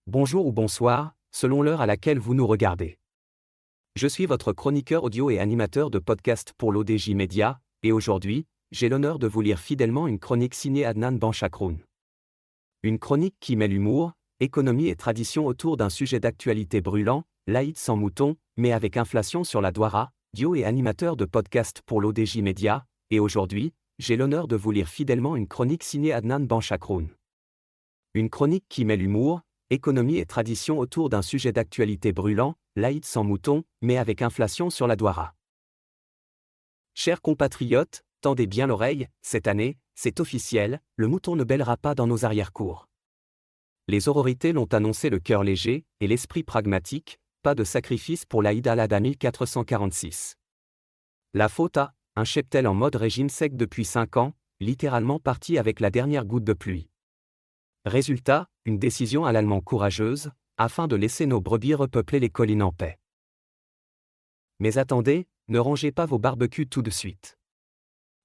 bonjour ou bonsoir, selon l'heure à laquelle vous nous regardez. Je suis votre chroniqueur audio et animateur de podcast pour l'ODJ Média, et aujourd'hui, j'ai l'honneur de vous lire fidèlement une chronique signée Adnan Benchakroun. Une chronique qui mêle humour, économie et tradition autour d'un sujet d'actualité brûlant, l'Aïd sans mouton, mais avec inflation sur la douara, duo et animateur de podcast pour l'ODJ Média, et aujourd'hui, j'ai l'honneur de vous lire fidèlement une chronique signée Adnan Benchakroun. Une chronique qui mêle humour, économie et tradition autour d'un sujet d'actualité brûlant, l'Aïd sans mouton, mais avec inflation sur la douara. Chers compatriotes, tendez bien l'oreille, cette année, c'est officiel, le mouton ne bêlera pas dans nos arrière-cours. Les aurorités l'ont annoncé le cœur léger, et l'esprit pragmatique, pas de sacrifice pour l'Aïd al-Adha 1446. La faute à un cheptel en mode régime sec depuis 5 ans, littéralement parti avec la dernière goutte de pluie. Résultat, une décision à l'allemand courageuse, afin de laisser nos brebis repeupler les collines en paix. Mais attendez, ne rangez pas vos barbecues tout de suite.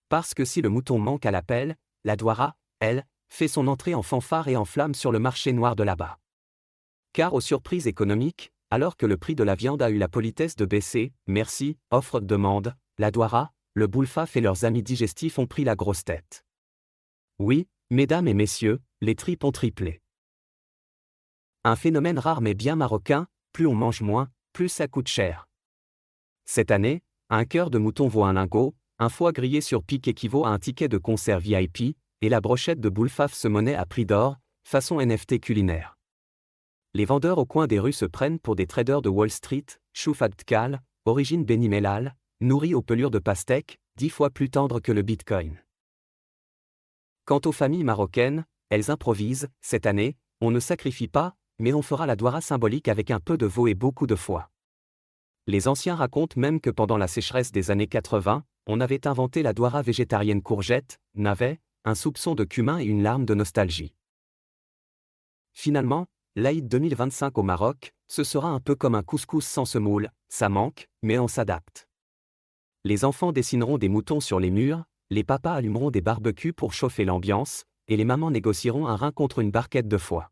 Parce que si le mouton manque à l'appel, la douara, elle, fait son entrée en fanfare et en flamme sur le marché noir de là-bas. Car aux surprises économiques, alors que le prix de la viande a eu la politesse de baisser, merci, offre-demande, la douara, le boulfaf et leurs amis digestifs ont pris la grosse tête. Oui, mesdames et messieurs, les tripes ont triplé. Un phénomène rare mais bien marocain, plus on mange moins, plus ça coûte cher. Cette année, un cœur de mouton vaut un lingot, un foie grillé sur pic équivaut à un ticket de concert VIP, et la brochette de boulfaf se monnaie à prix d'or, façon NFT culinaire. Les vendeurs au coin des rues se prennent pour des traders de Wall Street, chouf adkal, origine Beni Mellal, nourris aux pelures de pastèque, 10 fois plus tendres que le Bitcoin. Quant aux familles marocaines, elles improvisent, cette année, on ne sacrifie pas, mais on fera la douara symbolique avec un peu de veau et beaucoup de foie. Les anciens racontent même que pendant la sécheresse des années 80, on avait inventé la douara végétarienne courgette, navet, un soupçon de cumin et une larme de nostalgie. Finalement, l'Aïd 2025 au Maroc, ce sera un peu comme un couscous sans semoule, ça manque, mais on s'adapte. Les enfants dessineront des moutons sur les murs, les papas allumeront des barbecues pour chauffer l'ambiance, et les mamans négocieront un rein contre une barquette de foie.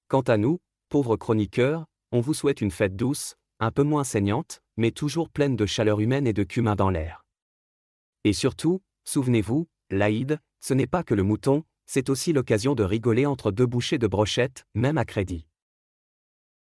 Quant à nous, pauvres chroniqueurs, on vous souhaite une fête douce, un peu moins saignante, mais toujours pleine de chaleur humaine et de cumin dans l'air. Et surtout, souvenez-vous, l'Aïd, ce n'est pas que le mouton, c'est aussi l'occasion de rigoler entre deux bouchées de brochettes, même à crédit.